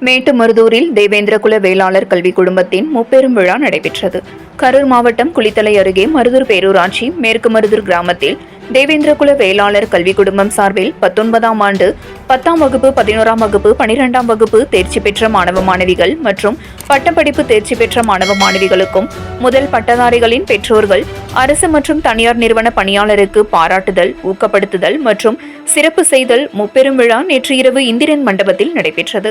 மேட்டுமருதூரில் தேவேந்திரகுல வேளாளர் கல்வி குடும்பத்தின் முப்பெரும் விழா நடைபெற்றது. கரூர் மாவட்டம் குளித்தலை அருகே மருதூர் பேரூராட்சி மேற்கு மருதூர் கிராமத்தில் தேவேந்திரகுல வேளாளர் கல்வி குடும்பம் சார்பில் 19ஆம் ஆண்டு 10ஆம் வகுப்பு 11ஆம் வகுப்பு 12ஆம் வகுப்பு தேர்ச்சி பெற்ற மாணவ மாணவிகள் மற்றும் பட்டப்படிப்பு தேர்ச்சி பெற்ற மாணவ மாணவிகளுக்கும் முதல் பட்டதாரிகளின் பெற்றோர்கள் அரசு மற்றும் தனியார் நிறுவன பணியாளருக்கு பாராட்டுதல், ஊக்கப்படுத்துதல் மற்றும் சிறப்பு செய்தல் முப்பெரும் விழா நேற்று இரவு இந்திரன் மண்டபத்தில் நடைபெற்றது.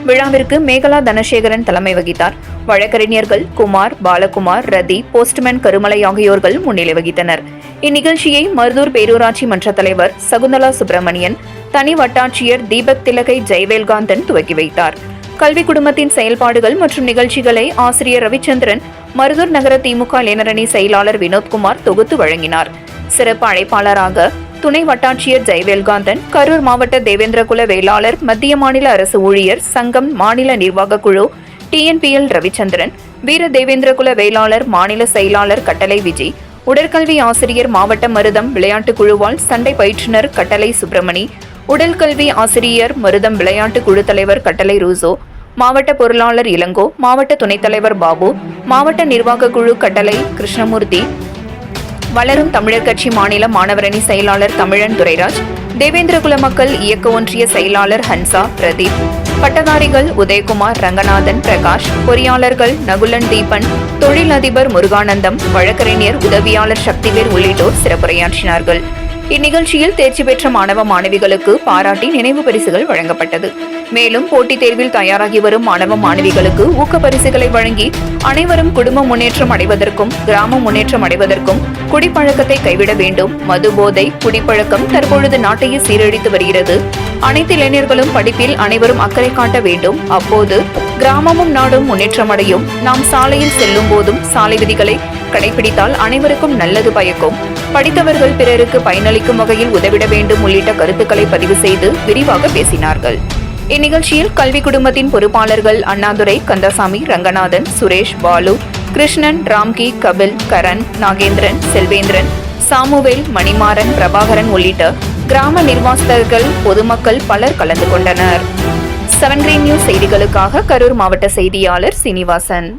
விழாவிற்கு மேகலா தனசேகரன் தலைமை வகித்தார். வழக்கறிஞர்கள் குமார், பாலகுமார், ரதி, போஸ்ட்மேன் கருமலை ஆகியோர்கள் முன்னிலை வகித்தனர். இந்நிகழ்ச்சியை மருதூர் பேரூராட்சி மன்ற தலைவர் சகுந்தலா சுப்பிரமணியன், தனி வட்டாட்சியர் தீபக் திலகை ஜெயவேல்காந்தன் துவக்கி வைத்தார். கல்வி குடும்பத்தின் செயல்பாடுகள் மற்றும் நிகழ்ச்சிகளை ஆசிரியர் ரவிச்சந்திரன், மருதூர் நகர திமுக இளைஞரணி செயலாளர் வினோத்குமார் தொகுத்து வழங்கினார். சிறப்பு அழைப்பாளராக துணை வட்டாட்சியர் ஜெயவேல்காந்தன், கரூர் மாவட்ட தேவேந்திரகுல வேளாளர் மத்திய மாநில அரசு ஊழியர் சங்கம் மாநில நிர்வாக குழு TNPL ரவிச்சந்திரன், வீர தேவேந்திரகுல வேளாளர் மாநில செயலாளர் கட்டளை விஜய், உடற்கல்வி ஆசிரியர் மாவட்ட மருதம் விளையாட்டு குழுவால் சண்டை பயிற்றுனர் கட்டளை சுப்பிரமணி, உடல்கல்வி ஆசிரியர் மருதம் விளையாட்டு குழு தலைவர் கட்டளை ரூசோ, மாவட்ட பொருளாளர் இளங்கோ, மாவட்ட துணைத் தலைவர் பாபு, மாவட்ட நிர்வாக குழு கட்டளை கிருஷ்ணமூர்த்தி, வளரும் தமிழர் கட்சி மாநில மாணவரணி செயலாளர் தமிழன் துரைராஜ், தேவேந்திரகுல மக்கள் இயக்க ஒன்றிய செயலாளர் ஹன்சா, பிரதீப், பட்டதாரிகள் உதயகுமார், ரங்கநாதன், பிரகாஷ், பொறியாளர்கள் நகுலன் தீபன், தொழிலதிபர் முருகானந்தம், வழக்கறிஞர் உதவியாளர் சக்திவேல் உள்ளிட்டோர் சிறப்புரையாற்றினார்கள். இந்நிகழ்ச்சியில் தேர்ச்சி பெற்ற மாணவ மாணவிகளுக்கு பாராட்டி நினைவு பரிசுகள் வழங்கப்பட்டது. மேலும் போட்டித் தேர்வில் தயாராகி வரும் மாணவ மாணவிகளுக்கு ஊக்க பரிசுகளை வழங்கி அனைவரும் குடும்ப முன்னேற்றம் அடைவதற்கும் கிராம முன்னேற்றம் அடைவதற்கும் குடிப்பழக்கத்தை கைவிட வேண்டும். மது போதை குடிப்பழக்கம் தற்பொழுது நாட்டையே சீரழித்து வருகிறது. அனைத்து இளைஞர்களும் படிப்பில் அனைவரும் அக்கறை காட்ட வேண்டும். அப்போது கிராமமும் நாடும் முன்னேற்றம் அடையும். நாம் சாலையில் செல்லும் போதும் சாலை விதிகளை கடைபிடித்தால் அனைவருக்கும் நல்லது பயக்கும். படித்தவர்கள் பிறருக்கு பயனளிக்கும் வகையில் உதவிட வேண்டும் உள்ளிட்ட கருத்துக்களை பதிவு செய்து விரிவாக பேசினார்கள். இந்நிகழ்ச்சியில் கல்வி குடும்பத்தின் பொறுப்பாளர்கள் அண்ணாதுரை, கந்தசாமி, ரங்கநாதன், சுரேஷ், பாலு, கிருஷ்ணன், ராம்கி, கபில், கரண், நாகேந்திரன், செல்வேந்திரன், சாமுவேல், மணிமாறன், பிரபாகரன் உள்ளிட்ட கிராம நிர்வாகஸ்தர்கள், பொதுமக்கள் பலர் கலந்து கொண்டனர். 7 Green News செய்திகளுக்காக கரூர் மாவட்ட செய்தியாளர் சீனிவாசன்.